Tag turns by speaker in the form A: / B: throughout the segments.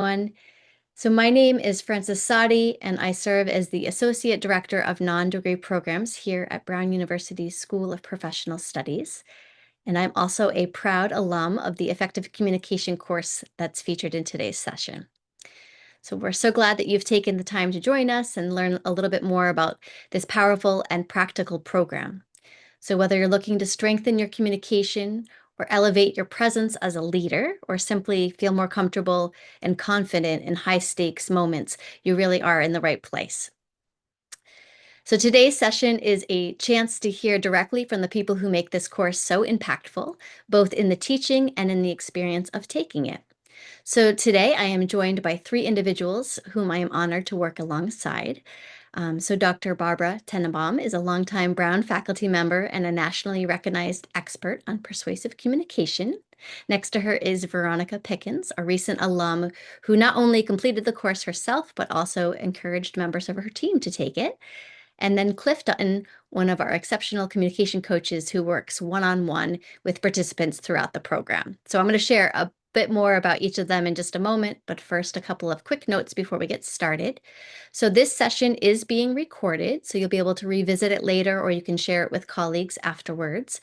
A: everyone. So my name is Frances Sadi, and I serve as the Associate Director of Non-Degree Programs here at Brown University's School of Professional Studies. And I'm also a proud alum of the Effective Communication course that's featured in today's session. So we're so glad that you've taken the time to join us and learn a little bit more about this powerful and practical program. So whether you're looking to strengthen your communication or elevate your presence as a leader, or simply feel more comfortable and confident in high stakes moments, you really are in the right place. So today's session is a chance to hear directly from the people who make this course so impactful, both in the teaching and in the experience of taking it. So today I am joined by three individuals whom I am honored to work alongside. So Dr. Barbara Tannenbaum is a longtime Brown faculty member and a nationally recognized expert on persuasive communication. Next to her is Veronica Pickens, a recent alum who not only completed the course herself, but also encouraged members of her team to take it. And then Cliff Dutton, one of our exceptional communication coaches who works one-on-one with participants throughout the program. So I'm going to share a bit more about each of them in just a moment, but first a couple of quick notes before we get started. So this session is being recorded, so you'll be able to revisit it later, or you can share it with colleagues afterwards.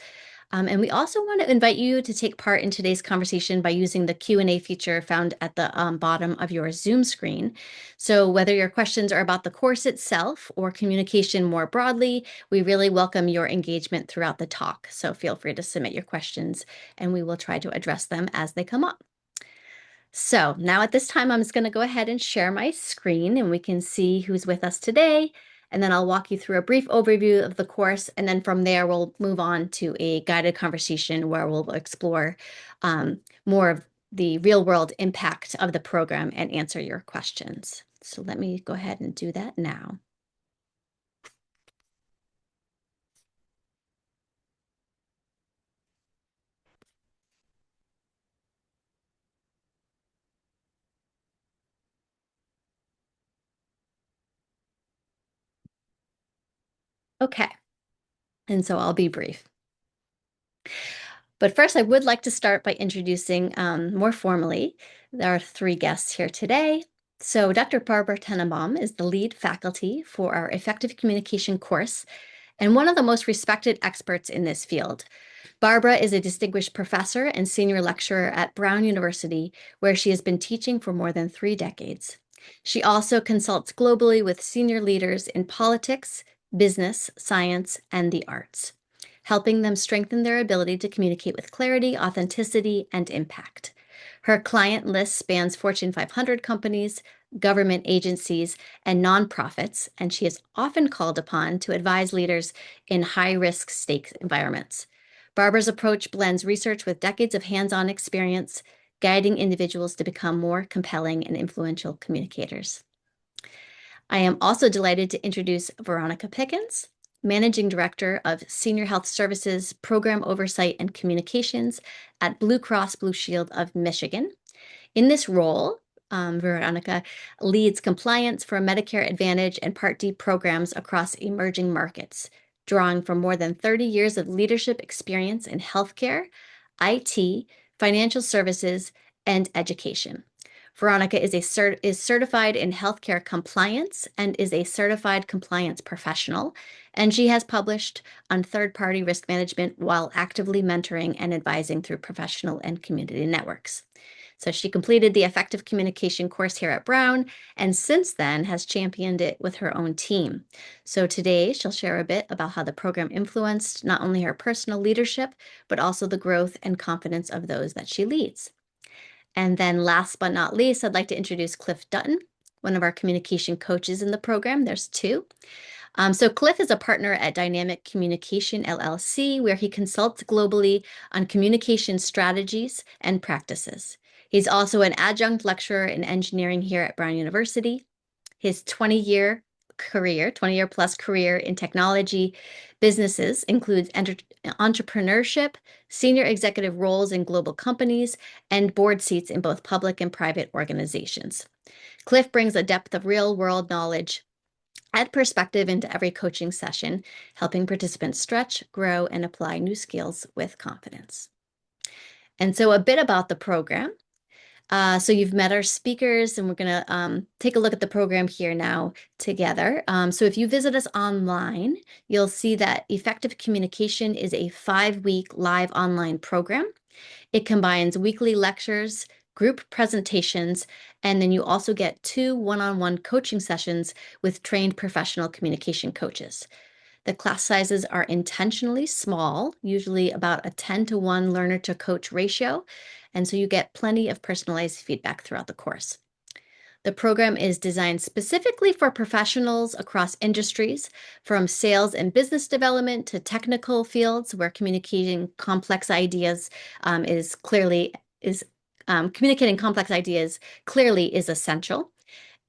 A: And we also want to invite you to take part in today's conversation by using the Q&A feature found at the bottom of your Zoom screen. So whether your questions are about the course itself or communication more broadly, we really welcome your engagement throughout the talk. So feel free to submit your questions and we will try to address them as they come up. So now at this time, I'm just going to go ahead and share my screen and we can see who's with us today. And then I'll walk you through a brief overview of the course. And then from there, we'll move on to a guided conversation where we'll explore more of the real world impact of the program and answer your questions. So let me go ahead and do that now. Okay, and so I'll be brief. But first, I would like to start by introducing more formally our three guests here today. So Dr. Barbara Tannenbaum is the lead faculty for our Effective Communication course and one of the most respected experts in this field. Barbara is a distinguished professor and senior lecturer at Brown University, where she has been teaching for more than 3 decades. She also consults globally with senior leaders in politics, business, science, and the arts, helping them strengthen their ability to communicate with clarity, authenticity, and impact. Her client list spans Fortune 500 companies, government agencies, and nonprofits, and she is often called upon to advise leaders in high-risk stake environments. Barbara's approach blends research with decades of hands-on experience, guiding individuals to become more compelling and influential communicators. I am also delighted to introduce Veronica Pickens, Managing Director of Senior Health Services, Program Oversight and Communications at Blue Cross Blue Shield of Michigan. In this role, Veronica leads compliance for Medicare Advantage and Part D programs across emerging markets, drawing from more than 30 years of leadership experience in healthcare, IT, financial services, and education. Veronica is certified in healthcare compliance and is a certified compliance professional, and she has published on third-party risk management while actively mentoring and advising through professional and community networks. So she completed the Effective Communication course here at Brown, and since then has championed it with her own team. So today she'll share a bit about how the program influenced not only her personal leadership, but also the growth and confidence of those that she leads. And then last but not least, I'd like to introduce Cliff Dutton, one of our communication coaches in the program. There's two. So Cliff is a partner at Dynamic Communication LLC, where he consults globally on communication strategies and practices. He's also an adjunct lecturer in engineering here at Brown University. His 20-year plus career in technology businesses includes entrepreneurship, senior executive roles in global companies, and board seats in both public and private organizations. Cliff brings a depth of real-world knowledge and perspective into every coaching session, helping participants stretch, grow, and apply new skills with confidence. And so a bit about the program. So you've met our speakers, and we're going to take a look at the program here now together. So if you visit us online, you'll see that Effective Communication is a 5-week live online program. It combines weekly lectures, group presentations, and then you also get 2 one-on-one coaching sessions with trained professional communication coaches. The class sizes are intentionally small, usually about a 10-to-1 learner to coach ratio, and so you get plenty of personalized feedback throughout the course. The program is designed specifically for professionals across industries, from sales and business development to technical fields where communicating complex ideas communicating complex ideas clearly is essential.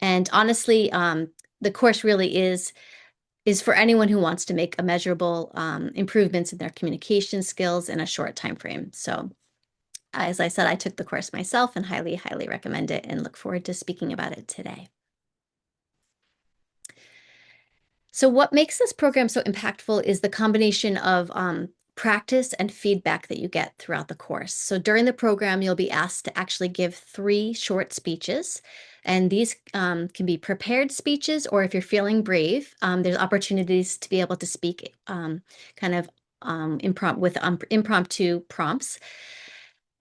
A: And honestly, the course really is for anyone who wants to make a measurable improvements in their communication skills in a short time frame. So, as I said, I took the course myself and highly, highly recommend it and look forward to speaking about it today. So what makes this program so impactful is the combination of practice and feedback that you get throughout the course. So during the program, you'll be asked to actually give 3 short speeches. And these can be prepared speeches, or if you're feeling brave, there's opportunities to be able to speak impromptu prompts.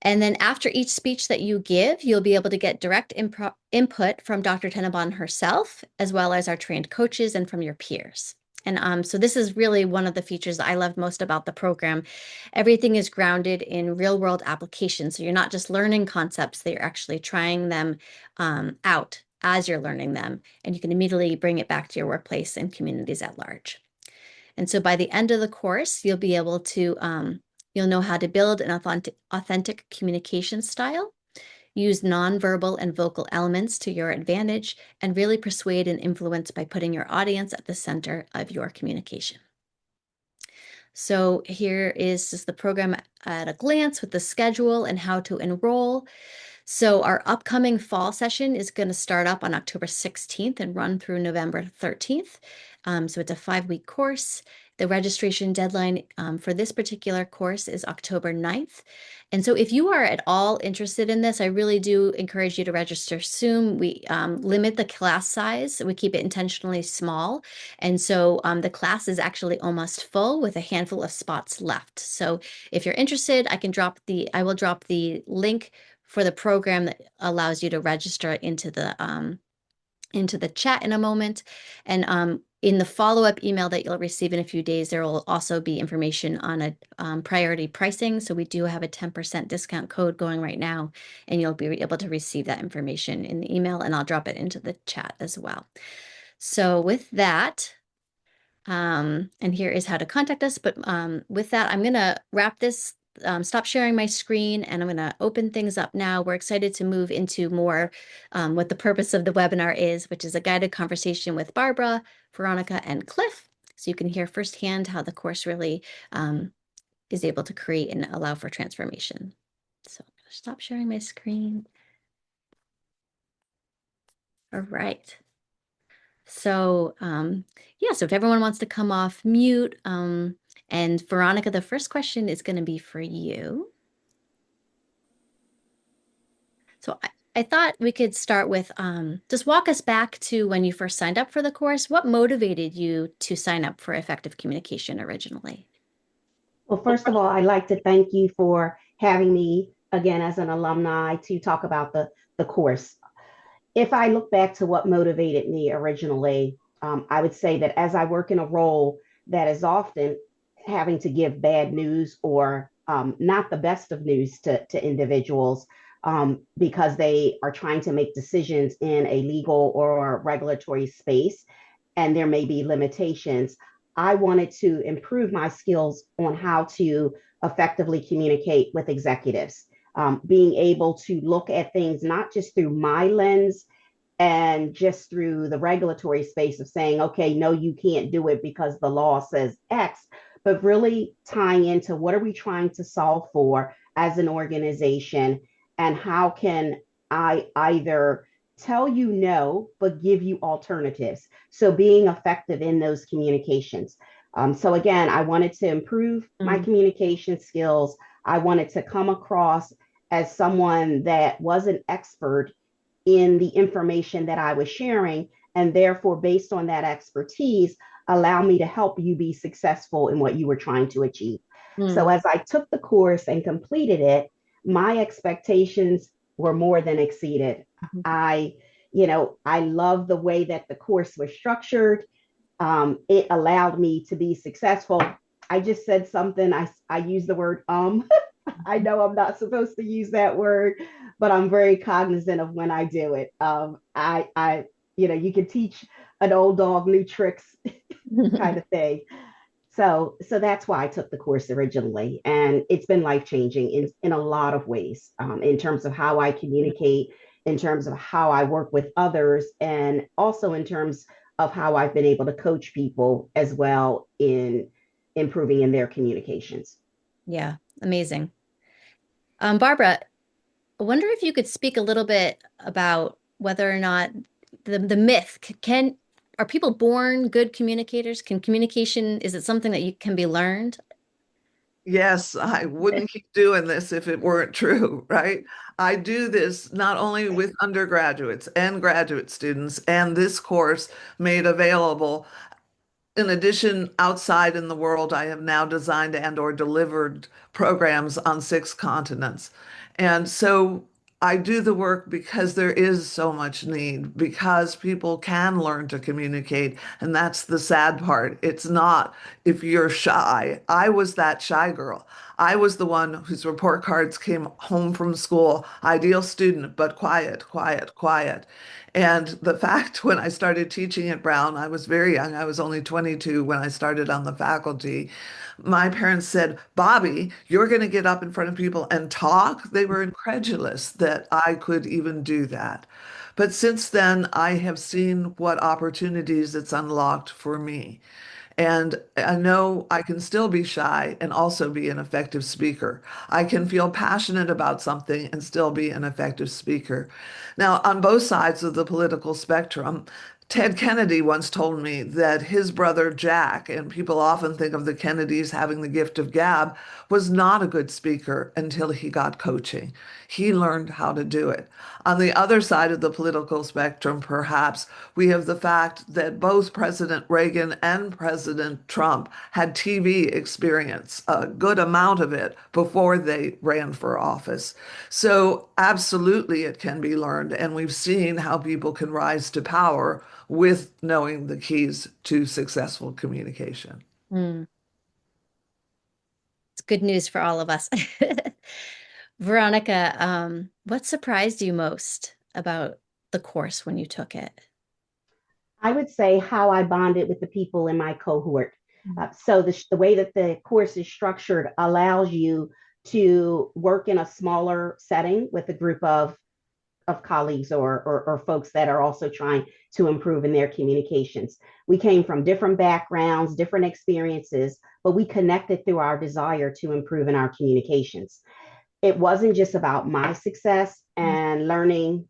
A: And then after each speech that you give, you'll be able to get direct input from Dr. Tannenbaum herself, as well as our trained coaches and from your peers. And so this is really one of the features that I love most about the program. Everything is grounded in real world applications. So you're not just learning concepts, that you're actually trying them out as you're learning them. And you can immediately bring it back to your workplace and communities at large. And so by the end of the course, you'll be able to you'll know how to build an authentic communication style, use nonverbal and vocal elements to your advantage, and really persuade and influence by putting your audience at the center of your communication. So here is just the program at a glance with the schedule and how to enroll. So our upcoming fall session is going to start up on October 16th and run through November 13th. So it's a 5-week course. The registration deadline for this particular course is October 9th. And so if you are at all interested in this, I really do encourage you to register soon. We limit the class size. We keep it intentionally small. And so the class is actually almost full with a handful of spots left. So if you're interested, I will drop the link for the program that allows you to register into the chat in a moment. And in the follow-up email that you'll receive in a few days, there will also be information on a priority pricing. So we do have a 10% discount code going right now, and you'll be able to receive that information in the email, and I'll drop it into the chat as well. So with that, and here is how to contact us. But with that, I'm going to wrap this, stop sharing my screen, and I'm going to open things up now. We're excited to move into more what the purpose of the webinar is, which is a guided conversation with Barbara, Veronica, and Cliff. So you can hear firsthand how the course really is able to create and allow for transformation. So I'm going to stop sharing my screen. All right. So yeah, so if everyone wants to come off mute, and Veronica, the first question is going to be for you. So I thought we could start with just walk us back to when you first signed up for the course. What motivated you to sign up for effective communication originally?
B: Well, first of all, I'd like to thank you for having me again as an alumni to talk about the course. If I look back to what motivated me originally, I would say that as I work in a role that is often having to give bad news or not the best of news to individuals because they are trying to make decisions in a legal or regulatory space, and there may be limitations. I wanted to improve my skills on how to effectively communicate with executives, being able to look at things not just through my lens and just through the regulatory space of saying, okay, no, you can't do it because the law says X, but really tying into what are we trying to solve for as an organization, and how can I either tell you no, but give you alternatives. So being effective in those communications. So again, I wanted to improve my communication skills. I wanted to come across as someone that was an expert in the information that I was sharing. And therefore, based on that expertise, allow me to help you be successful in what you were trying to achieve. So
A: Mm,
B: as I took the course and completed it, my expectations were more than exceeded.
A: mhm.
B: I, I love the way that the course was structured. It allowed me to be successful. I just said something. I used the word. I know I'm not supposed to use that word, but I'm very cognizant of when I do it. You can teach an old dog new tricks, kind of thing. So that's why I took the course originally, and it's been life changing in a lot of ways, in terms of how I communicate, in terms of how I work with others, and also in terms of how I've been able to coach people as well in improving in their communications.
A: Yeah, amazing. Barbara, I wonder if you could speak a little bit about whether or not the myth can are people born good communicators? Can communication, is it something that you can be learned?
C: Yes, I wouldn't keep doing this if it weren't true, right? I do this not only with undergraduates and graduate students, and this course made available. In addition, outside in the world, I have now designed and or delivered programs on 6 continents. And so I do the work because there is so much need, because people can learn to communicate. And that's the sad part. It's not if you're shy. I was that shy girl. I was the one whose report cards came home from school, ideal student, but quiet, quiet, quiet. And the fact when I started teaching at Brown, I was very young. I was only 22 when I started on the faculty. My parents said, Bobby, you're going to get up in front of people and talk. They were incredulous that I could even do that. But since then, I have seen what opportunities it's unlocked for me. And I know I can still be shy and also be an effective speaker. I can feel passionate about something and still be an effective speaker. Now, on both sides of the political spectrum, Ted Kennedy once told me that his brother Jack, and people often think of the Kennedys having the gift of gab, was not a good speaker until he got coaching. He learned how to do it. On the other side of the political spectrum, perhaps, we have the fact that both President Reagan and President Trump had TV experience, a good amount of it, before they ran for office. So, absolutely, it can be learned. And we've seen how people can rise to power with knowing the keys to successful communication.
A: Hmm. It's good news for all of us. Veronica, what surprised you most about the course when you took it?
B: I would say how I bonded with the people in my cohort.
A: Mm.
B: So the way that the course is structured allows you to work in a smaller setting with a group of colleagues or folks that are also trying to improve in their communications. We came from different backgrounds, different experiences, but we connected through our desire to improve in our communications. It wasn't just about my success and learning,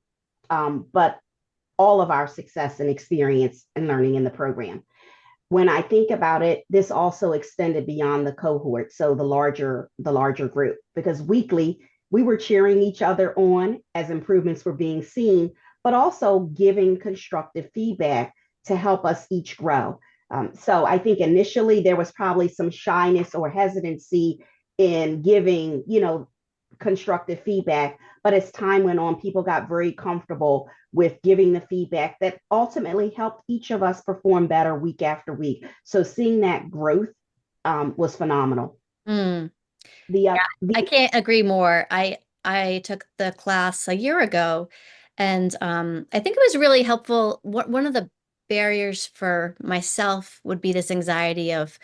B: but all of our success and experience and learning in the program. When I think about it, this also extended beyond the cohort, so the larger group, because weekly we were cheering each other on as improvements were being seen, but also giving constructive feedback to help us each grow. So I think initially there was probably some shyness or hesitancy in giving, constructive feedback. But as time went on, people got very comfortable with giving the feedback that ultimately helped each of us perform better week after week. So seeing that growth was phenomenal.
A: Mm.
B: The
A: Yeah, I
B: the
A: can't agree more. I took the class a year ago, and I think it was really helpful. One of the barriers for myself would be this anxiety of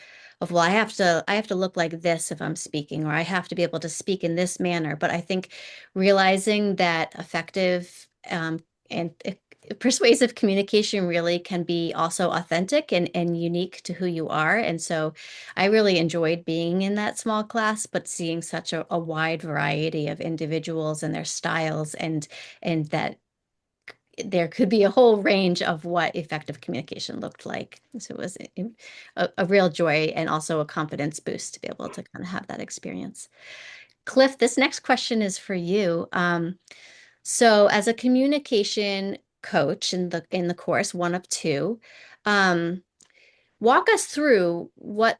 A: well, I have to look like this if I'm speaking, or I have to be able to speak in this manner. But I think realizing that effective and persuasive communication really can be also authentic and unique to who you are. And so I really enjoyed being in that small class, but seeing such a wide variety of individuals and their styles and that there could be a whole range of what effective communication looked like. So it was a real joy and also a confidence boost to be able to kind of have that experience. Cliff, this next question is for you. So as a communication coach in the course, one of two, um, walk us through what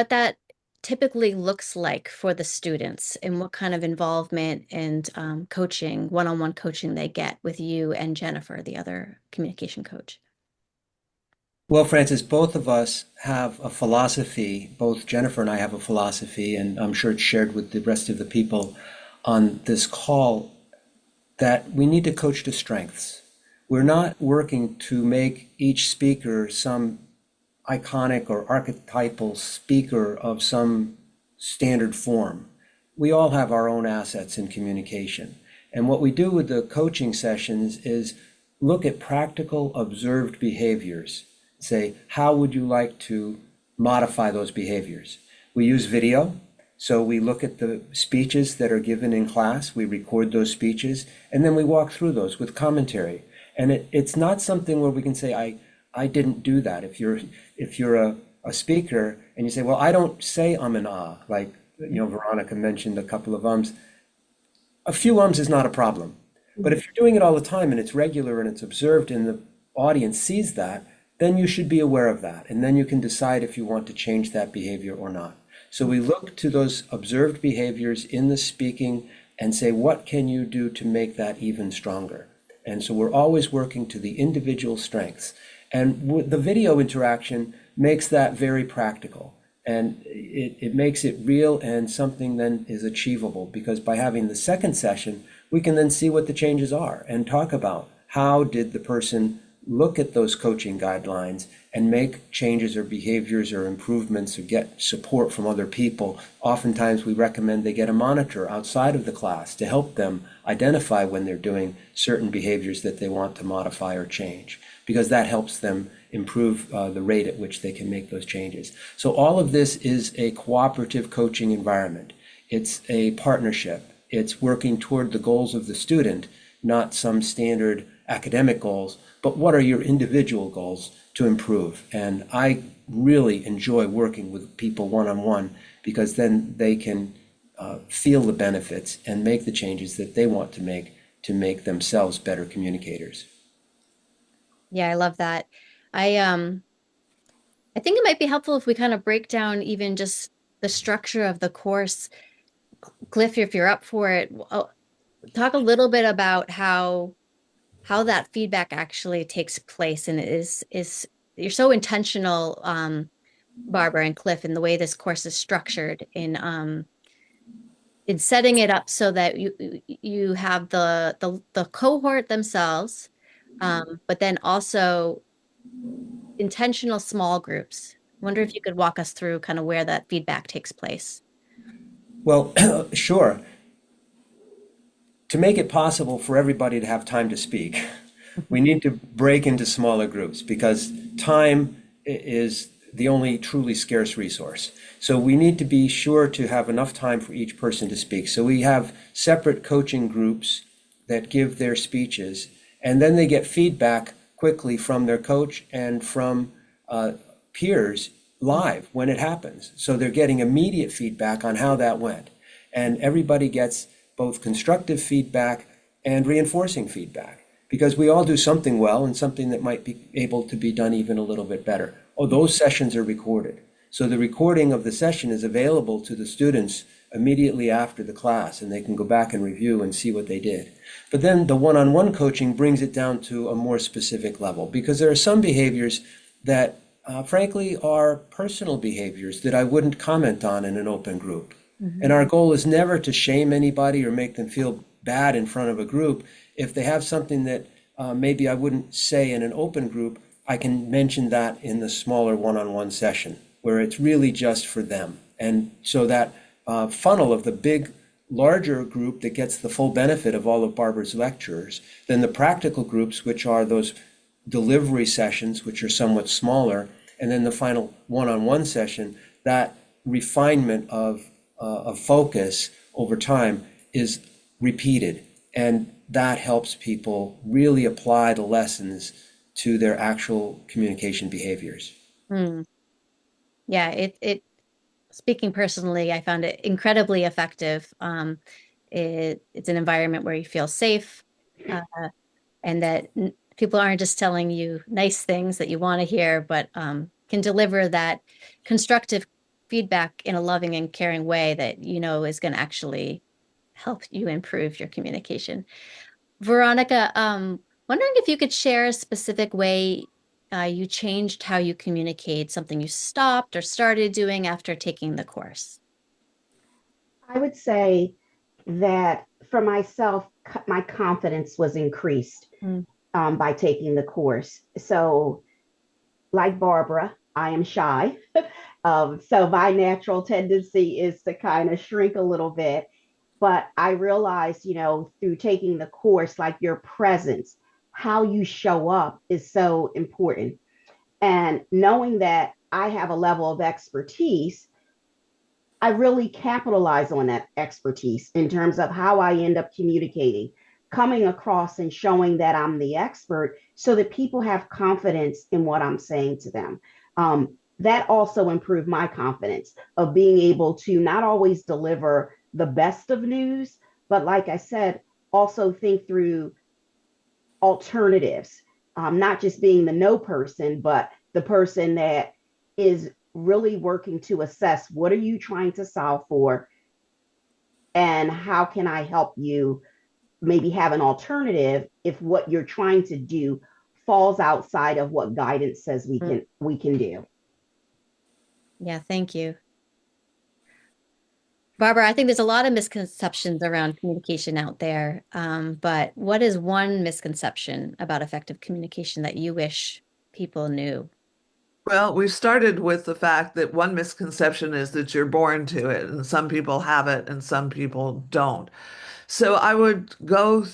A: that typically looks like for the students and what kind of involvement and coaching, one-on-one coaching they get with you and Jennifer, the other communication coach.
D: Well, Francis, both of us have a philosophy, both Jennifer and I have a philosophy, and I'm sure it's shared with the rest of the people on this call, that we need to coach to strengths. We're not working to make each speaker some iconic or archetypal speaker of some standard form. We all have our own assets in communication. And what we do with the coaching sessions is look at practical observed behaviors. Say, how would you like to modify those behaviors? We use video. So we look at the speeches that are given in class, we record those speeches, and then we walk through those with commentary. And it's not something where we can say, I didn't do that. If you're a speaker and you say, well, I don't say and ah, like Veronica mentioned a couple of ums. A few ums is not a problem. But if you're doing it all the time and it's regular and it's observed and the audience sees that, then you should be aware of that. And then you can decide if you want to change that behavior or not. So we look to those observed behaviors in the speaking and say, what can you do to make that even stronger? And so we're always working to the individual strengths. And the video interaction makes that very practical. And it makes it real and something then is achievable, because by having the second session, we can then see what the changes are and talk about how did the person look at those coaching guidelines and make changes or behaviors or improvements or get support from other people. Oftentimes we recommend they get a monitor outside of the class to help them identify when they're doing certain behaviors that they want to modify or change, because that helps them improve the rate at which they can make those changes. So all of this is a cooperative coaching environment. It's a partnership. It's working toward the goals of the student, not some standard academic goals, but what are your individual goals to improve? And I really enjoy working with people one-on-one, because then they can feel the benefits and make the changes that they want to make themselves better communicators.
A: Yeah, I love that. I I think it might be helpful if we kind of break down even just the structure of the course. Cliff, if you're up for it, talk a little bit about how that feedback actually takes place, and it is you're so intentional, Barbara and Cliff, in the way this course is structured in setting it up so that you have the cohort themselves, but then also intentional small groups. Wonder if you could walk us through kind of where that feedback takes place.
D: Well, sure. To make it possible for everybody to have time to speak, we need to break into smaller groups, because time is the only truly scarce resource. So we need to be sure to have enough time for each person to speak. So we have separate coaching groups that give their speeches, and then they get feedback quickly from their coach and from peers live when it happens. So they're getting immediate feedback on how that went. And everybody gets both constructive feedback and reinforcing feedback, because we all do something well and something that might be able to be done even a little bit better. Oh, those sessions are recorded. So the recording of the session is available to the students immediately after the class, and they can go back and review and see what they did. But then the one-on-one coaching brings it down to a more specific level, because there are some behaviors that frankly are personal behaviors that I wouldn't comment on in an open group. And our goal is never to shame anybody or make them feel bad in front of a group. If they have something that maybe I wouldn't say in an open group, I can mention that in the smaller one-on-one session where it's really just for them. And so that funnel of the big, larger group that gets the full benefit of all of Barbara's lectures, then the practical groups, which are those delivery sessions, which are somewhat smaller, and then the final one-on-one session, that refinement of focus over time is repeated, and that helps people really apply the lessons to their actual communication behaviors.
A: Hmm. Yeah, it speaking personally, I found it incredibly effective. It's an environment where you feel safe, uh, and that people aren't just telling you nice things that you want to hear, but can deliver that constructive feedback in a loving and caring way that you know is going to actually help you improve your communication. Veronica, wondering if you could share a specific way you changed how you communicate, something you stopped or started doing after taking the course.
B: I would say that for myself, my confidence was increased
A: Mm.
B: by taking the course. So, like Barbara, I am shy. So, my natural tendency is to kind of shrink a little bit. But I realized, through taking the course, like your presence, how you show up is so important. And knowing that I have a level of expertise, I really capitalize on that expertise in terms of how I end up communicating, coming across and showing that I'm the expert so that people have confidence in what I'm saying to them. That also improved my confidence of being able to not always deliver the best of news, but like I said, also think through alternatives, not just being the no person, but the person that is really working to assess what are you trying to solve for and how can I help you maybe have an alternative if what you're trying to do falls outside of what guidance says we can do.
A: Yeah, thank you. Barbara, I think there's a lot of misconceptions around communication out there. But what is one misconception about effective communication that you wish people knew?
C: Well, we started with the fact that one misconception is that you're born to it, and some people have it and some people don't. So I would go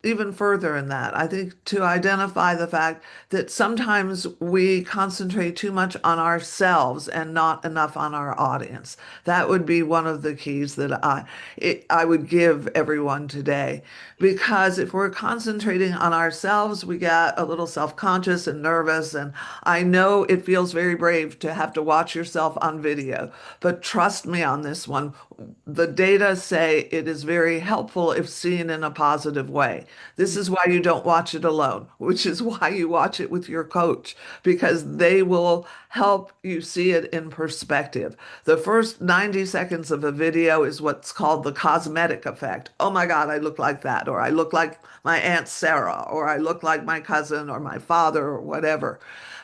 C: even further in that. I think to identify the fact that sometimes we concentrate too much on ourselves and not enough on our audience. That would be one of the keys that I would give everyone today. Because if we're concentrating on ourselves, we get a little self-conscious and nervous. And I know it feels very brave to have to watch yourself on video, but trust me on this one. The data say it is very helpful if seen in a positive way. This is why you don't watch it alone, which is why you watch it with your coach, because they will help you see it in perspective. The first 90 seconds of a video is what's called the cosmetic effect. Oh my God, I look like that, or I look like my Aunt Sarah, or I look like my cousin or my father or whatever.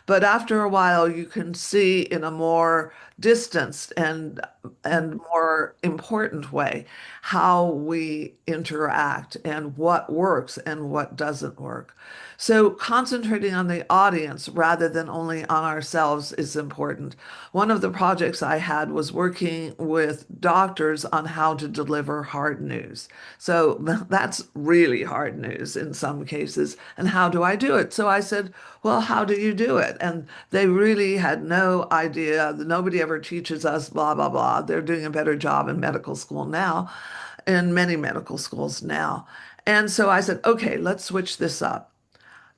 C: But after a while, you can see in a more distanced and more important way how we interact and what works and what doesn't work. So concentrating on the audience rather than only on ourselves is important. One of the projects I had was working with doctors on how to deliver hard news. So that's really hard news in some cases. And how do I do it? So I said, well, how do you do it? And they really had no idea. Nobody ever teaches us, blah, blah, blah. They're doing a better job in medical school now, in many medical schools now. And so I said, okay, let's switch this up.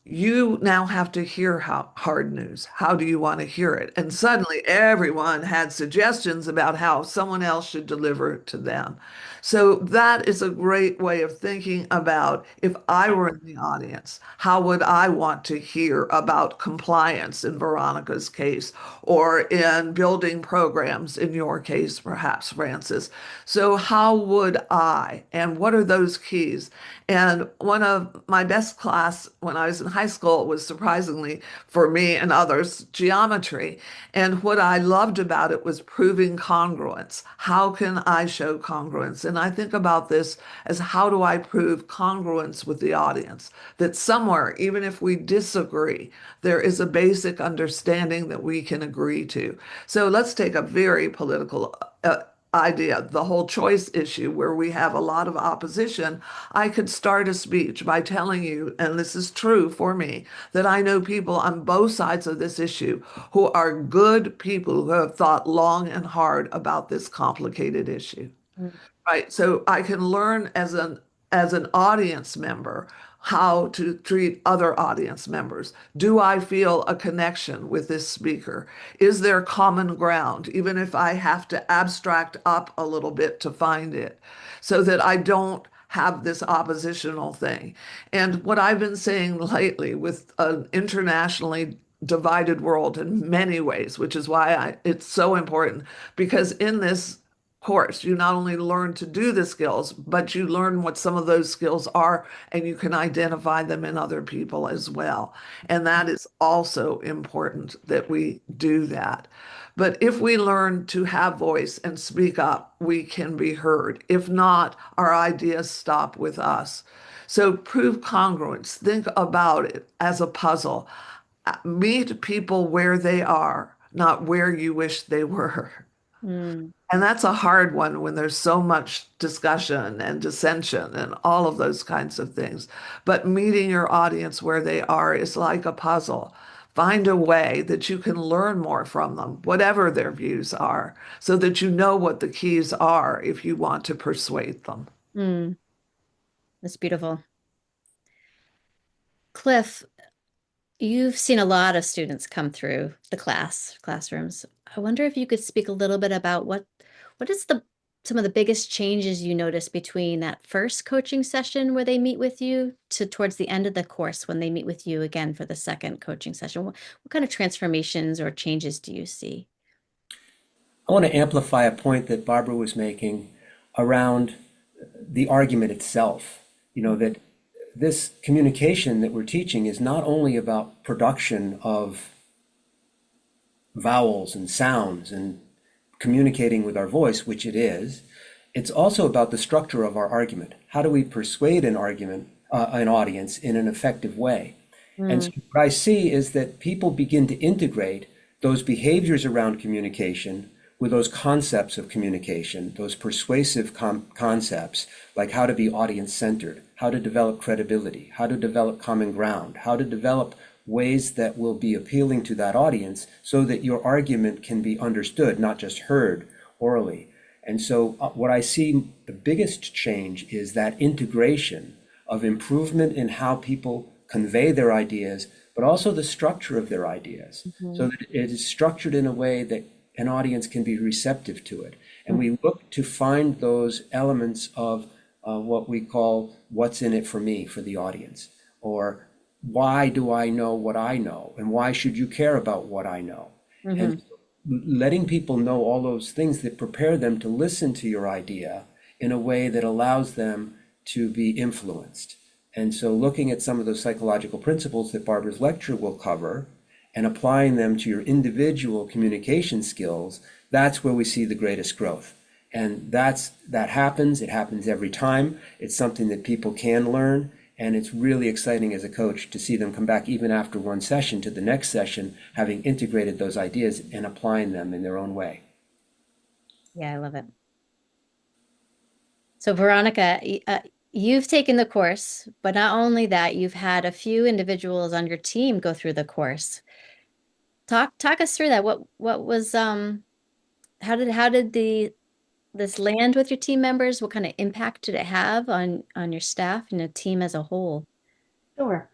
C: You now have to hear how hard news. How do you want to hear it? And suddenly everyone had suggestions about how someone else should deliver it to them. So that is a great way of thinking about if I were in the audience, how would I want to hear about compliance in Veronica's case, or in building programs in your case, perhaps, Francis? So how would I, and what are those keys? And one of my best class when I was in high school was surprisingly for me and others, geometry. And what I loved about it was proving congruence. How can I show congruence? And I think about this as how do I prove congruence with the audience? That somewhere, even if we disagree, there is a basic understanding that we can agree to. So let's take a very political idea, the whole choice issue where we have a lot of opposition. I could start a speech by telling you, and this is true for me, that I know people on both sides of this issue who are good people who have thought long and hard about this complicated issue.
A: Mm.
C: Right. So I can learn as an audience member how to treat other audience members. Do I feel a connection with this speaker? Is there common ground, even if I have to abstract up a little bit to find it, so that I don't have this oppositional thing? And what I've been saying lately with an internationally divided world in many ways, which is why it's so important, because in this course, you not only learn to do the skills, but you learn what some of those skills are, and you can identify them in other people as well. And that is also important that we do that. But if we learn to have voice and speak up, we can be heard. If not, our ideas stop with us. So prove congruence. Think about it as a puzzle. Meet people where they are, not where you wish they were.
A: Mm,
C: And that's a hard one when there's so much discussion and dissension and all of those kinds of things. But meeting your audience where they are is like a puzzle. Find a way that you can learn more from them, whatever their views are, so that you know what the keys are if you want to persuade them.
A: mm, that's beautiful. Cliff, you've seen a lot of students come through the classrooms. I wonder if you could speak a little bit about what is some of the biggest changes you notice between that first coaching session where they meet with you to towards the end of the course when they meet with you again for the second coaching session. What kind of transformations or changes do you see?
D: I want to amplify a point that Barbara was making around the argument itself. That this communication that we're teaching is not only about production of vowels and sounds and communicating with our voice, which it is, it's also about the structure of our argument. How do we persuade an audience in an effective way? And so what I see is that people begin to integrate those behaviors around communication with those concepts of communication, those persuasive concepts, like how to be audience-centered, how to develop credibility, how to develop common ground, how to develop ways that will be appealing to that audience so that your argument can be understood, not just heard orally. And so what I see the biggest change is that integration of improvement in how people convey their ideas, but also the structure of their ideas, so that it is structured in a way that an audience can be receptive to it. And we look to find those elements of what we call what's in it for me, for the audience, or why do I know what I know, and why should you care about what I know? And letting people know all those things that prepare them to listen to your idea in a way that allows them to be influenced. And so looking at some of those psychological principles that Barbara's lecture will cover and applying them to your individual communication skills, that's where we see the greatest growth. And that happens. It happens every time. It's something that people can learn. And it's really exciting as a coach to see them come back even after one session to the next session, having integrated those ideas and applying them in their own way.
A: Yeah, I love it. So Veronica, you've taken the course, but not only that, you've had a few individuals on your team go through the course. Talk us through that. What was how did this land with your team members? What kind of impact did it have on your staff and the team as a whole?
B: Sure.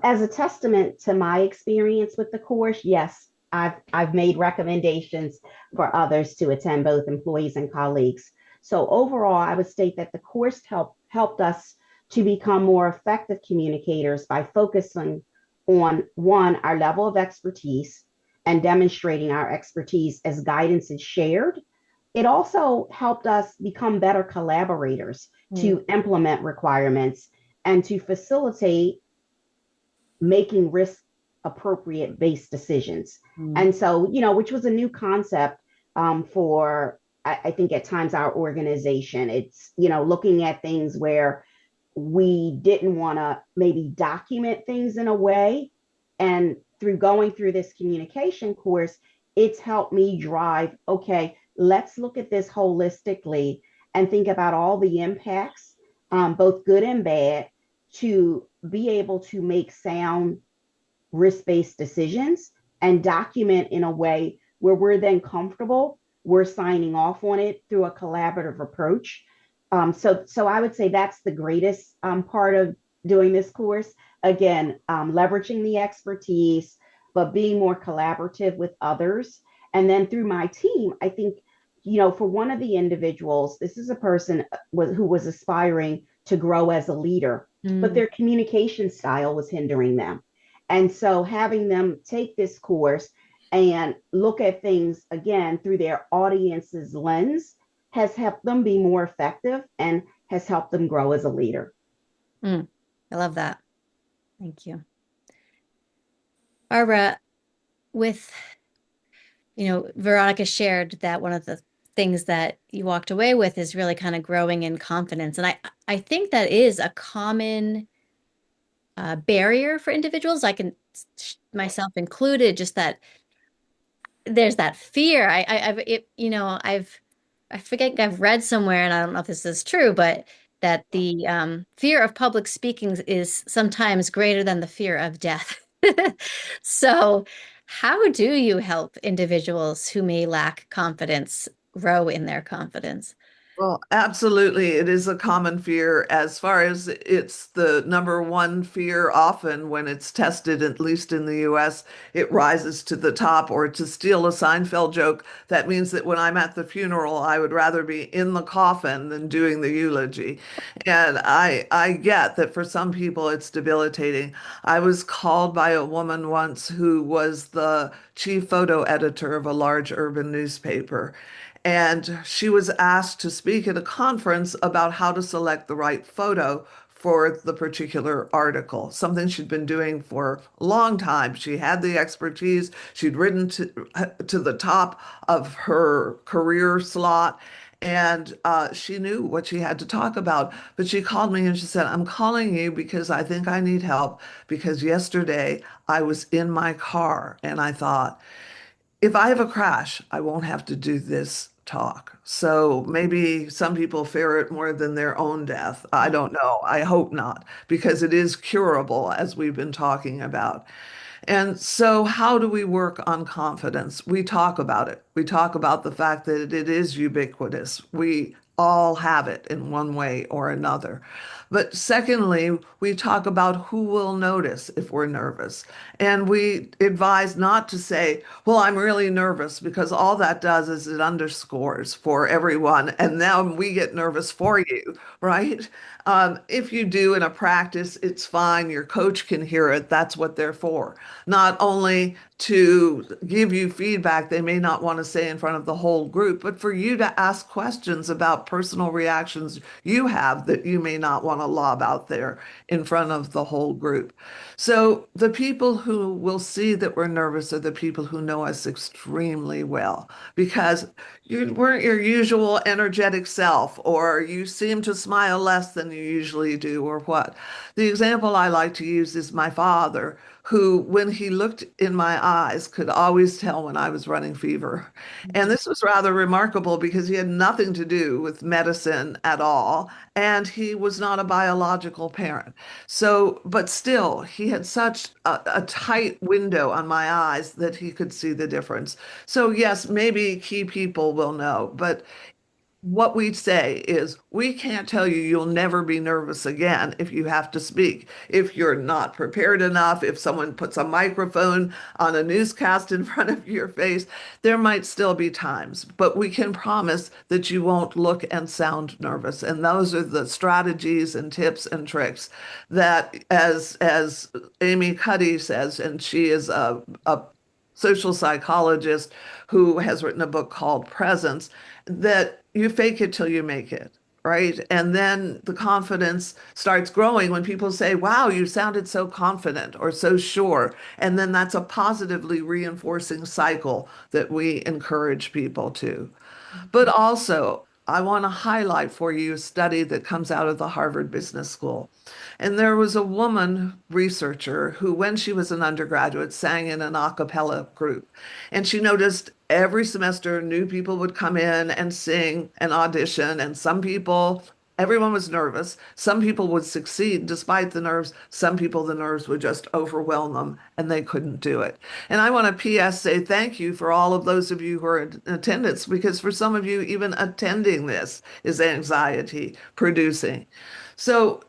B: As a testament to my experience with the course, yes, I've made recommendations for others to attend, both employees and colleagues. So overall, I would state that the course helped us to become more effective communicators by focusing on one, our level of expertise and demonstrating our expertise as guidance is shared. It also helped us become better collaborators to implement requirements and to facilitate making risk appropriate based decisions. And so, which was a new concept for, I think at times our organization. It's, looking at things where we didn't want to maybe document things in a way. And through going through this communication course, it's helped me drive, okay, let's look at this holistically and think about all the impacts, both good and bad, to be able to make sound risk-based decisions and document in a way where we're then comfortable, we're signing off on it through a collaborative approach. So I would say that's the greatest part of doing this course. Again, leveraging the expertise, but being more collaborative with others. And then through my team, I think, for one of the individuals, this is a person who was aspiring to grow as a leader, but
A: Mm,
B: their communication style was hindering them. And so having them take this course and look at things again through their audience's lens has helped them be more effective and has helped them grow as a leader.
A: mm. I love that. Thank you. Barbara, with, Veronica shared that one of the things that you walked away with is really kind of growing in confidence. And I think that is a common barrier for individuals. I can myself included, just that there's that fear. I've it, I forget I've read somewhere, and I don't know if this is true, but that the fear of public speaking is sometimes greater than the fear of death. So, how do you help individuals who may lack confidence grow in their confidence?
C: Well, absolutely. It is a common fear. As far as it's the number one fear, often when it's tested, at least in the US, it rises to the top. Or to steal a Seinfeld joke, that means that when I'm at the funeral, I would rather be in the coffin than doing the eulogy. And I get that for some people it's debilitating. I was called by a woman once who was the chief photo editor of a large urban newspaper. And she was asked to speak at a conference about how to select the right photo for the particular article, something she'd been doing for a long time. She had the expertise. She'd risen to the top of her career slot, and she knew what she had to talk about. But she called me and she said, I'm calling you because I think I need help because yesterday I was in my car and I thought, if I have a crash, I won't have to do this talk. So maybe some people fear it more than their own death. I don't know. I hope not, because it is curable, as we've been talking about. And so, how do we work on confidence? We talk about it. We talk about the fact that it is ubiquitous. We all have it in one way or another. But secondly, we talk about who will notice if we're nervous. And we advise not to say, well, I'm really nervous, because all that does is it underscores for everyone. And now we get nervous for you, right? If you do in a practice, it's fine. Your coach can hear it. That's what they're for. Not only to give you feedback they may not want to say in front of the whole group, but for you to ask questions about personal reactions you have that you may not want to lob out there in front of the whole group. So the people who will see that we're nervous are the people who know us extremely well, because you weren't your usual energetic self, or you seem to smile less than you usually do, or what. The example I like to use is my father, who, when he looked in my eyes, could always tell when I was running fever. And this was rather remarkable because he had nothing to do with medicine at all, and he was not a biological parent. So, but still, he had such a tight window on my eyes that he could see the difference. So, yes, maybe key people will know, but what we say is we can't tell you you'll never be nervous again if you have to speak. If you're not prepared enough, if someone puts a microphone on a newscast in front of your face, there might still be times, but we can promise that you won't look and sound nervous. And those are the strategies and tips and tricks that, as Amy Cuddy says, and she is a social psychologist who has written a book called Presence, that you fake it till you make it, right? And then the confidence starts growing when people say, wow, you sounded so confident or so sure. And then that's a positively reinforcing cycle that we encourage people to. But also, I want to highlight for you a study that comes out of the Harvard Business School. And there was a woman researcher who, when she was an undergraduate, sang in an a cappella group. And she noticed every semester new people would come in and sing and audition. And some people, everyone was nervous. Some people would succeed despite the nerves. Some people, the nerves would just overwhelm them and they couldn't do it. And I want to PS say thank you for all of those of you who are in attendance, because for some of you, even attending this is anxiety producing. So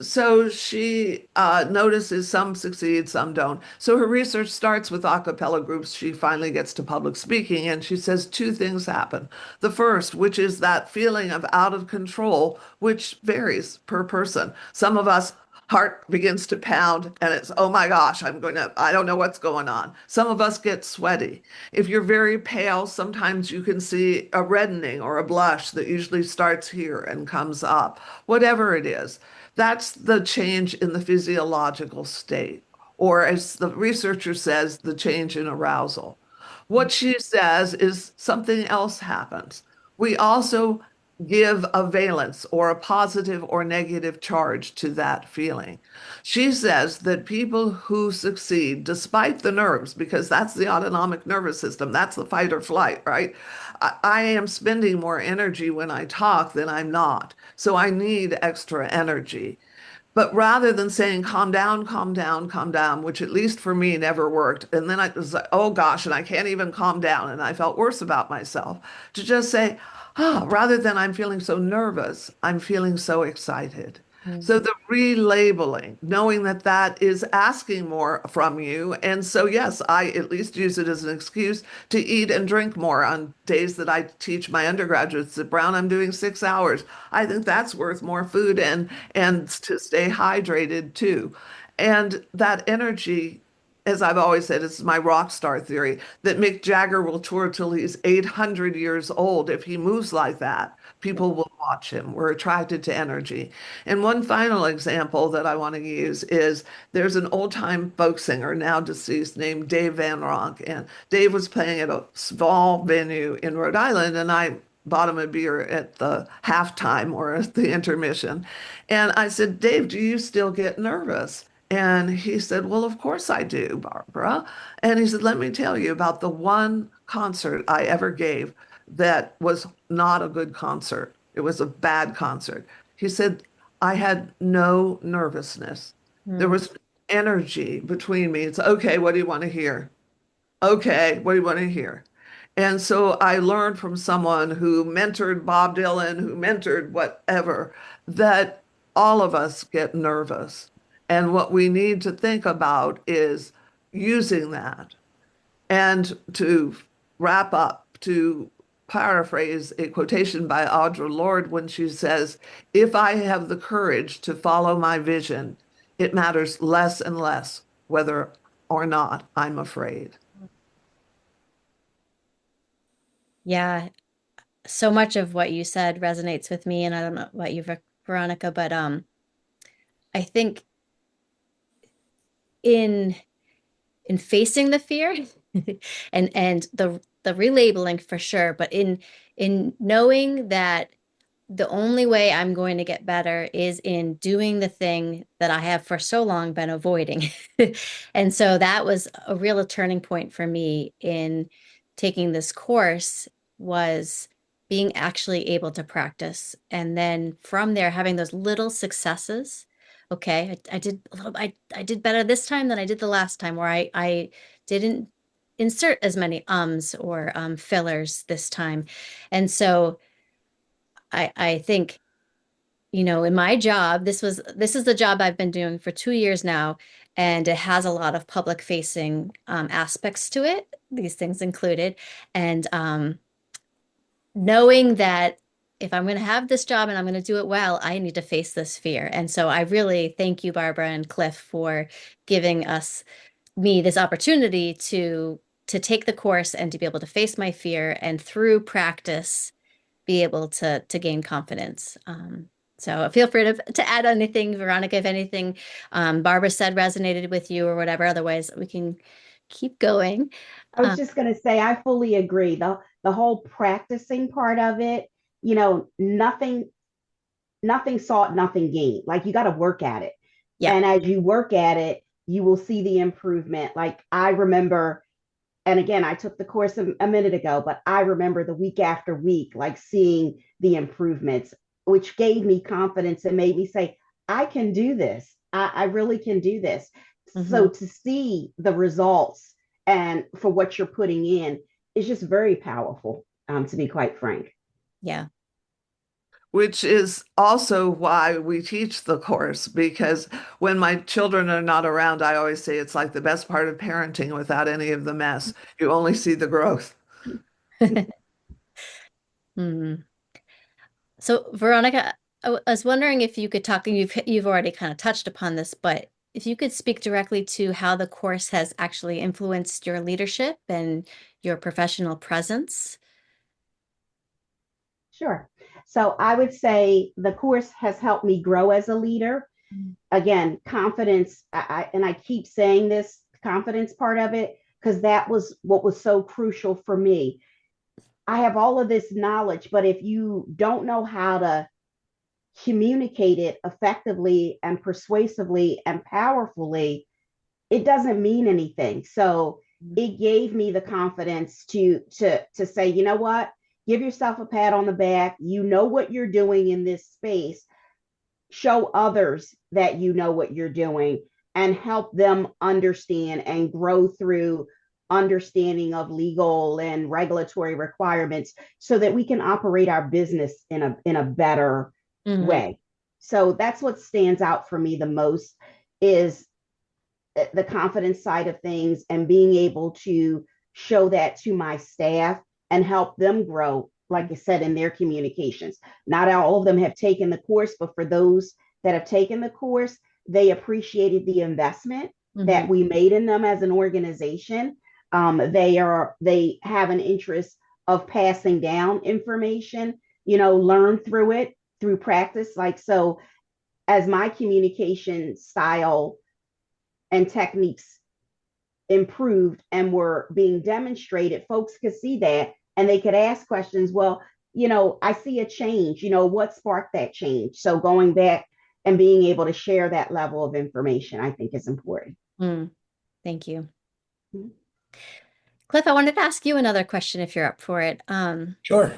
C: she notices some succeed, some don't. So her research starts with a cappella groups. She finally gets to public speaking, and she says two things happen. The first, which is that feeling of out of control, which varies per person. Some of us heart begins to pound and it's, oh my gosh, I don't know what's going on. Some of us get sweaty. If you're very pale, sometimes you can see a reddening or a blush that usually starts here and comes up. Whatever it is, that's the change in the physiological state, or as the researcher says, the change in arousal. What she says is something else happens. We also give a valence or a positive or negative charge to that feeling. She says that people who succeed, despite the nerves, because that's the autonomic nervous system, that's the fight or flight, right? I am spending more energy when I talk than I'm not. So I need extra energy. But rather than saying, calm down, calm down, calm down, which at least for me never worked. And then I was like, oh gosh, and I can't even calm down. And I felt worse about myself to just say, rather than I'm feeling so nervous, I'm feeling so excited.
A: Mm.
C: So the relabeling, knowing that that is asking more from you. And so, yes, I at least use it as an excuse to eat and drink more on days that I teach my undergraduates at Brown. I'm doing 6 hours. I think that's worth more food and to stay hydrated too. And that energy, as I've always said, it's my rock star theory that Mick Jagger will tour till he's 800 years old. If he moves like that, people will watch him. We're attracted to energy. And one final example that I want to use is there's an old time folk singer, now deceased, named Dave Van Ronk. And Dave was playing at a small venue in Rhode Island, and I bought him a beer at the halftime or at the intermission. And I said, Dave, do you still get nervous? And he said, well, of course I do, Barbara. And he said, let me tell you about the one concert I ever gave that was not a good concert. It was a bad concert. He said, I had no nervousness. There
A: Mm.
C: was energy between me. It's okay, what do you want to hear? Okay, what do you want to hear? And so I learned from someone who mentored Bob Dylan, who mentored whatever, that all of us get nervous. And what we need to think about is using that. And to wrap up, to paraphrase a quotation by Audre Lorde when she says, if I have the courage to follow my vision, it matters less and less whether or not I'm afraid.
A: Yeah, so much of what you said resonates with me, and I don't know about you, Veronica, but I think in in facing the fear and the relabeling for sure, but in knowing that the only way I'm going to get better is in doing the thing that I have for so long been avoiding. And so that was a real turning point for me in taking this course, was being actually able to practice. And then from there, having those little successes. Okay, I did a little, I did better this time than I did the last time, where I didn't insert as many ums or fillers this time. And so I think, in my job, this is the job I've been doing for 2 years now, and it has a lot of public facing aspects to it, these things included. And knowing that if I'm going to have this job and I'm going to do it well, I need to face this fear. And so I really thank you, Barbara and Cliff, for giving me this opportunity to take the course and to be able to face my fear, and through practice be able to gain confidence. So feel free to add anything, Veronica, if anything Barbara said resonated with you or whatever. Otherwise, we can keep going.
B: I was just going to say, I fully agree. The whole practicing part of it, nothing sought, nothing gained. Like you got to work at it.
A: Yeah.
B: And as you work at it, you will see the improvement. Like I remember, and again, I took the course a minute ago, but I remember the week after week, like seeing the improvements, which gave me confidence and made me say, I can do this. I really can do this.
A: Hmm.
B: So to see the results and for what you're putting in is just very powerful, to be quite frank.
A: Yeah.
C: which is also why we teach the course, because when my children are not around, I always say it's like the best part of parenting without any of the mess. You only see the growth.
A: Hmm. So, Veronica, I was wondering if you could talk, and you've already kind of touched upon this, but if you could speak directly to how the course has actually influenced your leadership and your professional presence.
B: Sure. So I would say the course has helped me grow as a leader. Again, confidence, and I keep saying this confidence part of it because that was what was so crucial for me. I have all of this knowledge, but if you don't know how to communicate it effectively and persuasively and powerfully, it doesn't mean anything. So it gave me the confidence to say, you know what, give yourself a pat on the back. You know what you're doing in this space. Show others that you know what you're doing and help them understand and grow through understanding of legal and regulatory requirements so that we can operate our business in a better
A: Hmm.
B: way. So that's what stands out for me the most is the confidence side of things and being able to show that to my staff and help them grow, like I said, in their communications. Not all of them have taken the course, but for those that have taken the course, they appreciated the investment
A: Hmm.
B: that we made in them as an organization. They have an interest of passing down information, learn through it through practice. Like so, as my communication style and techniques improved and were being demonstrated, folks could see that and they could ask questions. Well, I see a change. What sparked that change? So going back and being able to share that level of information, I think is important.
A: Mm, thank you.
B: Mm-hmm.
A: Cliff, I wanted to ask you another question if you're up for it.
D: Sure.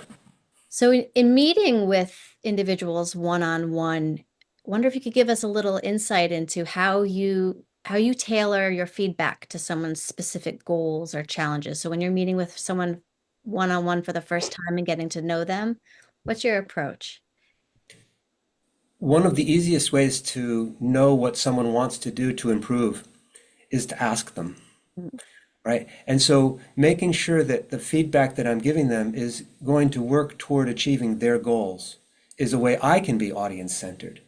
A: So in meeting with individuals one-on-one, wonder if you could give us a little insight into how you tailor your feedback to someone's specific goals or challenges. So when you're meeting with someone one-on-one for the first time and getting to know them, what's your approach?
D: One of the easiest ways to know what someone wants to do to improve is to ask them,
A: Mm.
D: right? And so making sure that the feedback that I'm giving them is going to work toward achieving their goals is a way I can be audience centered.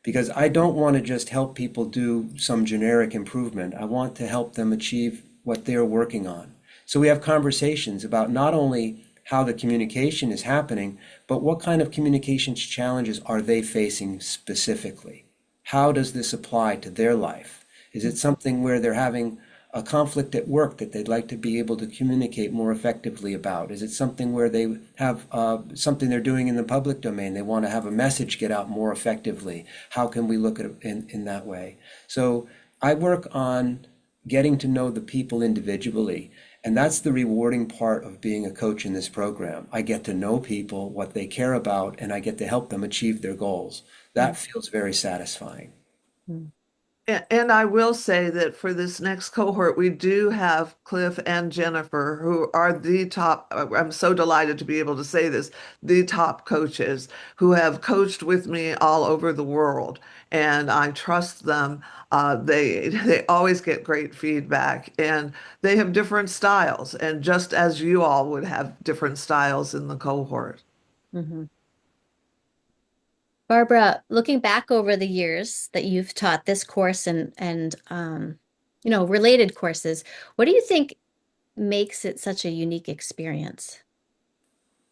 D: Because I don't want to just help people do some generic improvement. I want to help them achieve what they're working on. So we have conversations about not only how the communication is happening, but what kind of communications challenges are they facing specifically? How does this apply to their life? Is it something where they're having a conflict at work that they'd like to be able to communicate more effectively about? Is it something where they have something they're doing in the public domain? They want to have a message get out more effectively. How can we look at it in that way? So I work on getting to know the people individually. And that's the rewarding part of being a coach in this program. I get to know people, what they care about, and I get to help them achieve their goals. That feels very satisfying.
A: Mm.
C: And I will say that for this next cohort, we do have Cliff and Jennifer, who are the top, I'm so delighted to be able to say this, the top coaches who have coached with me all over the world. And I trust them. They always get great feedback and they have different styles. And just as you all would have different styles in the cohort.
A: Mhm. Barbara, looking back over the years that you've taught this course and related courses, what do you think makes it such a unique experience?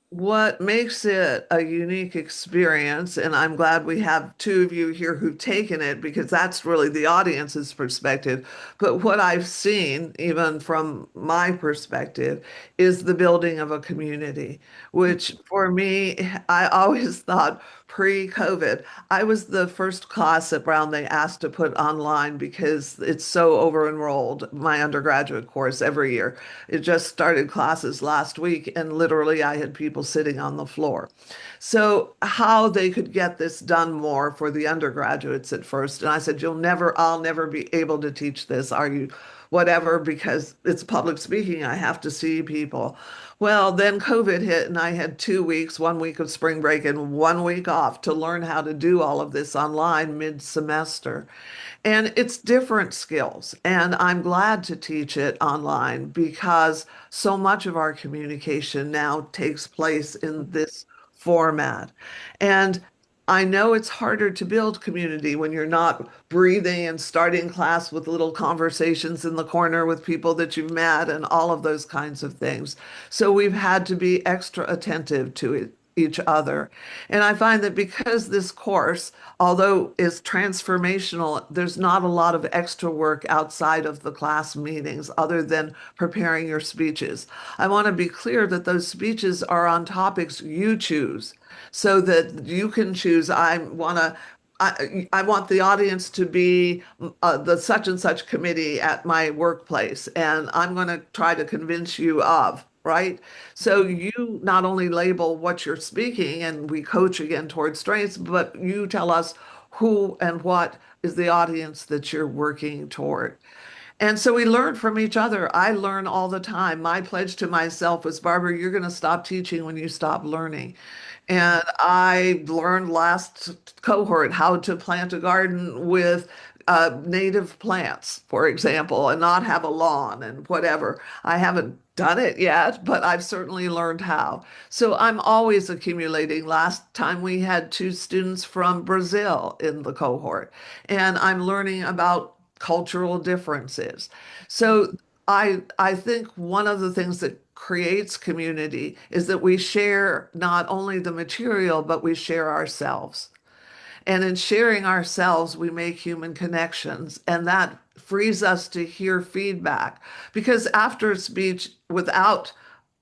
C: What makes it a unique experience, and I'm glad we have two of you here who've taken it because that's really the audience's perspective. But what I've seen, even from my perspective, is the building of a community, which for me, I always thought pre-COVID, I was the first class at Brown they asked to put online because it's so over-enrolled, my undergraduate course every year. It just started classes last week, and literally I had people sitting on the floor. So, how they could get this done more for the undergraduates at first. And I said, I'll never be able to teach this. Are you whatever, because it's public speaking. I have to see people. Well, then COVID hit and I had 2 weeks, 1 week of spring break and 1 week off to learn how to do all of this online mid-semester. And it's different skills. And I'm glad to teach it online because so much of our communication now takes place in this format. And I know it's harder to build community when you're not breathing and starting class with little conversations in the corner with people that you've met and all of those kinds of things. So we've had to be extra attentive to each other. And I find that because this course, although is transformational, there's not a lot of extra work outside of the class meetings other than preparing your speeches. I want to be clear that those speeches are on topics you choose so that you can choose. I want the audience to be the such and such committee at my workplace, and I'm going to try to convince you of, right? So you not only label what you're speaking, and we coach again towards strengths, but you tell us who and what is the audience that you're working toward. And so we learn from each other. I learn all the time. My pledge to myself was, Barbara, you're going to stop teaching when you stop learning. And I learned last cohort how to plant a garden with native plants, for example, and not have a lawn and whatever. I haven't done it yet, but I've certainly learned how. So I'm always accumulating. Last time we had two students from Brazil in the cohort, and I'm learning about cultural differences. So I think one of the things that creates community is that we share not only the material, but we share ourselves. And in sharing ourselves, we make human connections, and that frees us to hear feedback. Because after a speech without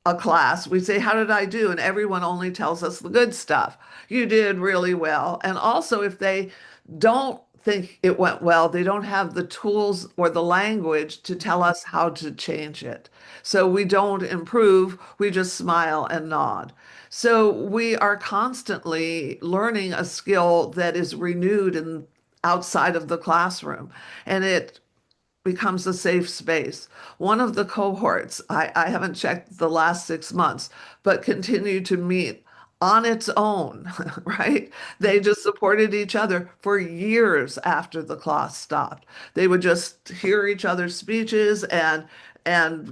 C: a class, we say, how did I do? And everyone only tells us the good stuff. You did really well. And also, if they don't think it went well, they don't have the tools or the language to tell us how to change it. So we don't improve, we just smile and nod. So we are constantly learning a skill that is renewed and outside of the classroom. And it becomes a safe space. One of the cohorts, I haven't checked the last 6 months, but continue to meet on its own, right? They just supported each other for years after the class stopped. They would just hear each other's speeches and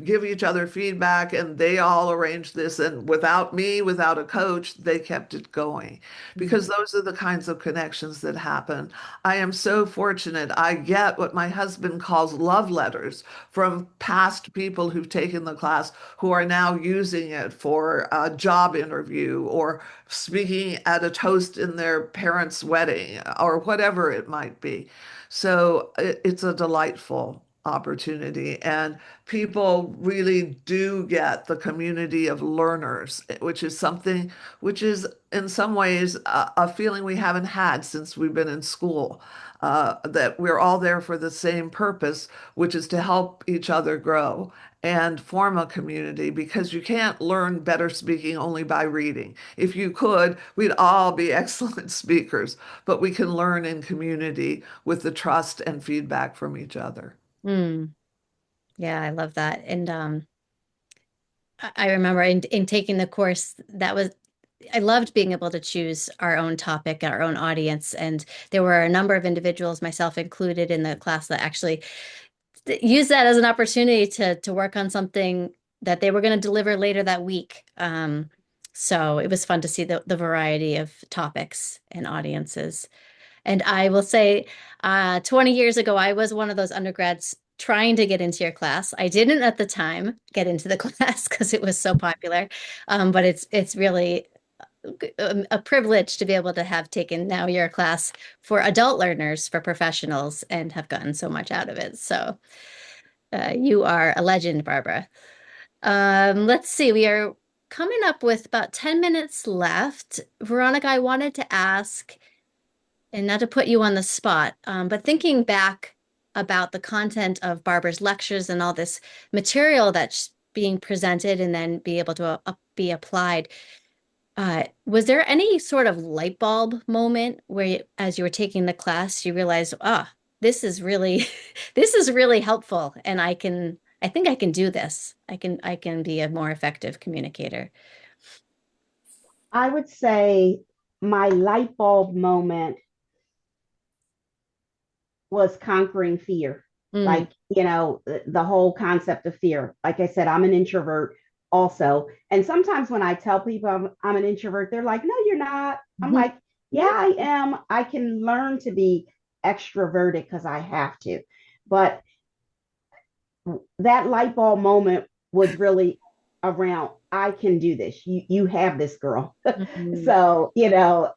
C: give each other feedback, and they all arranged this. And without me, without a coach, they kept it going because those are the kinds of connections that happen. I am so fortunate. I get what my husband calls love letters from past people who've taken the class who are now using it for a job interview or speaking at a toast in their parents' wedding or whatever it might be. So it's a delightful opportunity. And people really do get the community of learners, which is something which is in some ways a feeling we haven't had since we've been in school. That we're all there for the same purpose, which is to help each other grow and form a community because you can't learn better speaking only by reading. If you could, we'd all be excellent speakers, but we can learn in community with the trust and feedback from each other.
A: Mm, yeah, I love that. And I remember in taking the course, I loved being able to choose our own topic, our own audience. And there were a number of individuals, myself included, in the class that actually used that as an opportunity to work on something that they were going to deliver later that week. So it was fun to see the variety of topics and audiences. And I will say, 20 years ago, I was one of those undergrads trying to get into your class. I didn't at the time get into the class because it was so popular. But it's really a privilege to be able to have taken now your class for adult learners, for professionals, and have gotten so much out of it. So you are a legend, Barbara. Let's see, we are coming up with about 10 minutes left. Veronica, I wanted to ask, and not to put you on the spot, but thinking back about the content of Barbara's lectures and all this material that's being presented and then be able to be applied, was there any sort of light bulb moment where, as you were taking the class, you realized, this is really this is really helpful, and I think I can do this. I can be a more effective communicator.
B: I would say my light bulb moment was conquering fear.
A: Mm,
B: Like, the whole concept of fear. Like I said, I'm an introvert also. And sometimes when I tell people I'm an introvert, they're like, no, you're not. I'm
A: mhm,
B: like, yeah, I am. I can learn to be extroverted because I have to. But that light bulb moment was really around, I can do this. You have this, girl.
A: mhm,
B: So,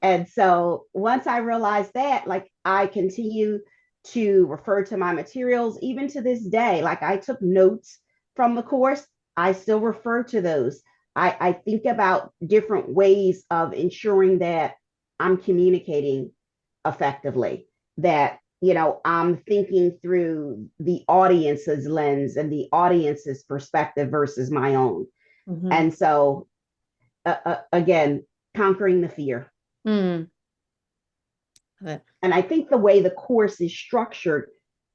B: and so once I realized that, like, I continue to refer to my materials even to this day. Like, I took notes from the course, I still refer to those. I think about different ways of ensuring that I'm communicating effectively, that I'm thinking through the audience's lens and the audience's perspective versus my own.
A: mhm.
B: And so, again, conquering the fear.
A: Mm, but
B: And I think the way the course is structured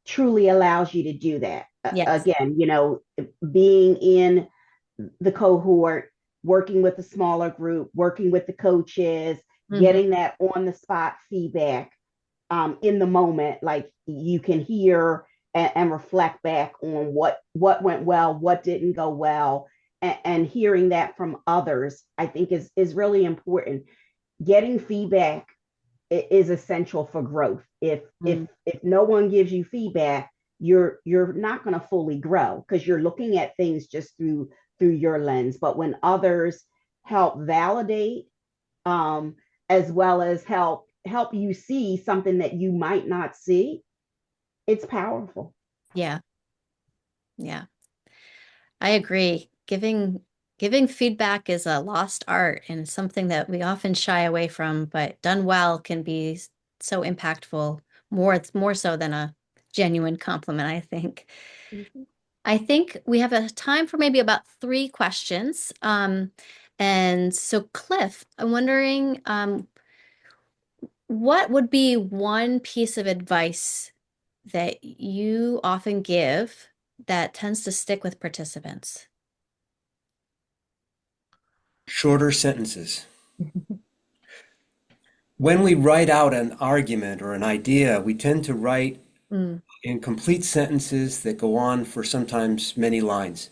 B: truly allows you to do that.
A: yes.
B: Again, being in the cohort, working with a smaller group, working with the coaches,
A: Mhm.
B: getting that on the spot feedback, in the moment, like, you can hear and reflect back on what went well, what didn't go well, and hearing that from others, I think is really important. Getting feedback is essential for growth.
A: Mm,
B: If no one gives you feedback, you're not going to fully grow because you're looking at things just through your lens. But when others help validate, um, as well as help you see something that you might not see, it's powerful.
A: yeah, yeah. I agree. Giving feedback is a lost art and something that we often shy away from, but done well can be so impactful, more so than a genuine compliment, I think.
B: Mhm.
A: I think we have a time for maybe about three questions. And so Cliff, I'm wondering, what would be one piece of advice that you often give that tends to stick with participants?
D: Shorter sentences. When we write out an argument or an idea, we tend to write
A: Mm,
D: in complete sentences that go on for sometimes many lines.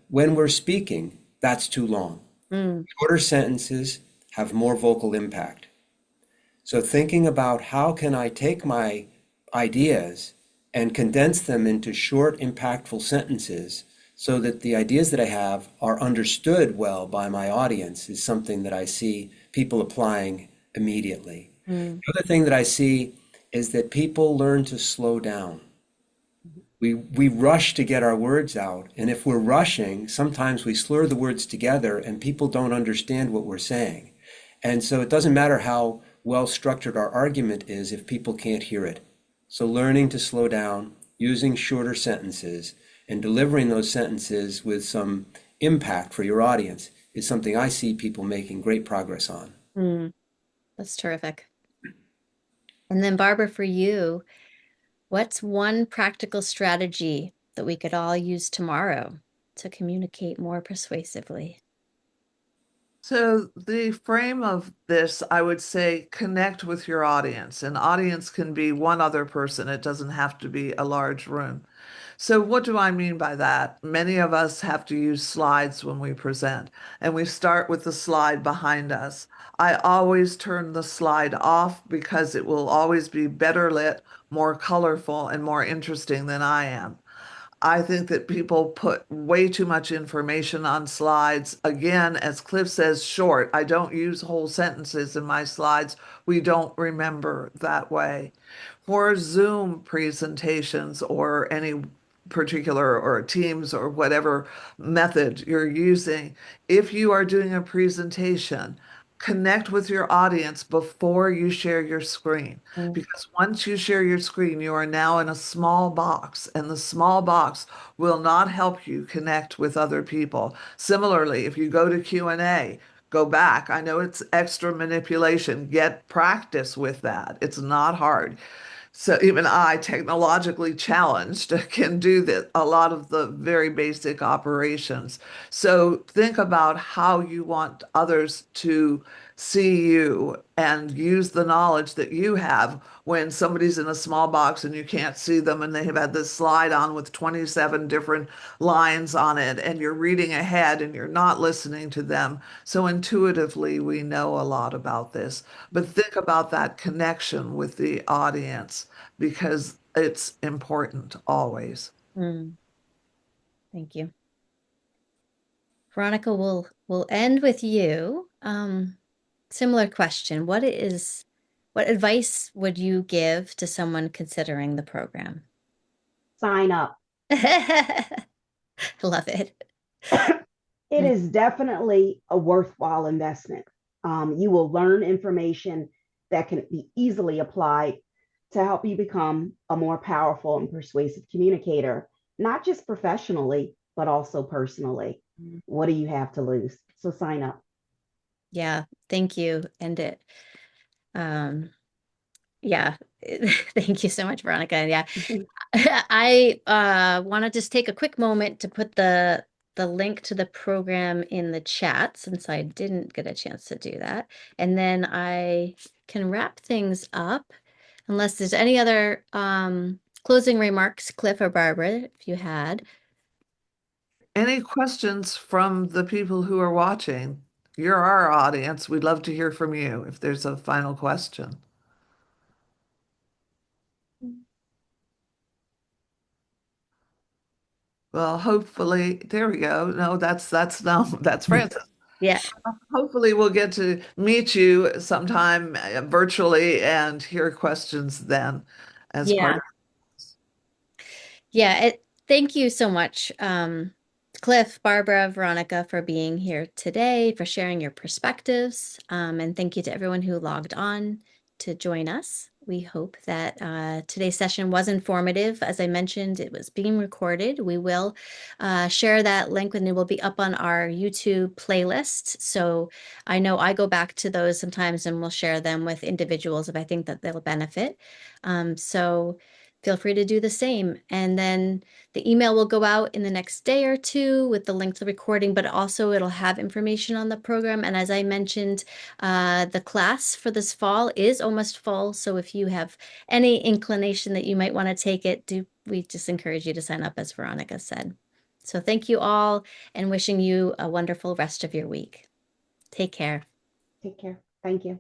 D: When we're speaking, that's too long.
A: mm,
D: Shorter sentences have more vocal impact. So thinking about how can I take my ideas and condense them into short, impactful sentences so that the ideas that I have are understood well by my audience is something that I see people applying immediately.
A: mm,
D: The other thing that I see is that people learn to slow down. We rush to get our words out, and if we're rushing, sometimes we slur the words together and people don't understand what we're saying. And so it doesn't matter how well structured our argument is if people can't hear it. So learning to slow down, using shorter sentences, and delivering those sentences with some impact for your audience is something I see people making great progress on.
A: mm. That's terrific. And then, Barbara, for you, what's one practical strategy that we could all use tomorrow to communicate more persuasively?
C: So the frame of this, I would say, connect with your audience. An audience can be one other person. It doesn't have to be a large room. So what do I mean by that? Many of us have to use slides when we present, and we start with the slide behind us. I always turn the slide off because it will always be better lit, more colorful, and more interesting than I am. I think that people put way too much information on slides. Again, as Cliff says, short. I don't use whole sentences in my slides. We don't remember that way. For Zoom presentations or any particular or Teams or whatever method you're using, if you are doing a presentation, connect with your audience before you share your screen.
A: Mm,
C: Because once you share your screen, you are now in a small box, and the small box will not help you connect with other people. Similarly, if you go to Q&A, go back. I know it's extra manipulation. Get practice with that. It's not hard. So even I, technologically challenged, can do that, a lot of the very basic operations. So think about how you want others to see you and use the knowledge that you have when somebody's in a small box and you can't see them and they have had this slide on with 27 different lines on it and you're reading ahead and you're not listening to them. So intuitively, we know a lot about this. But think about that connection with the audience because it's important always.
A: Mm, thank you. Veronica, we'll end with you. Similar question. What advice would you give to someone considering the program?
B: Sign up.
A: Love it.
B: It is definitely a worthwhile investment. You will learn information that can be easily applied to help you become a more powerful and persuasive communicator, not just professionally, but also personally. What do you have to lose? So sign up.
A: Yeah, thank you. And um, yeah, thank you so much, Veronica. Yeah, I want to just take a quick moment to put the link to the program in the chat since I didn't get a chance to do that. And then I can wrap things up unless there's any other closing remarks, Cliff or Barbara, if you had.
C: Any questions from the people who are watching? You're our audience. We'd love to hear from you if there's a final question. Well, hopefully, there we go. No, that's no, that's Francis.
A: Yeah,
C: Hopefully, we'll get to meet you sometime virtually and hear questions then as part
A: yeah.
C: of.
A: Yeah, thank you so much, Cliff, Barbara, Veronica, for being here today, for sharing your perspectives. And thank you to everyone who logged on to join us. We hope that today's session was informative. As I mentioned, it was being recorded. We will share that link and it will be up on our YouTube playlist. So I know I go back to those sometimes and we'll share them with individuals if I think that they'll benefit. So feel free to do the same. And then the email will go out in the next day or two with the link to the recording, but also it'll have information on the program. And as I mentioned, the class for this fall is almost full. So if you have any inclination that you might want to take it, we just encourage you to sign up, as Veronica said. So thank you all and wishing you a wonderful rest of your week. Take care.
B: Take care. Thank you.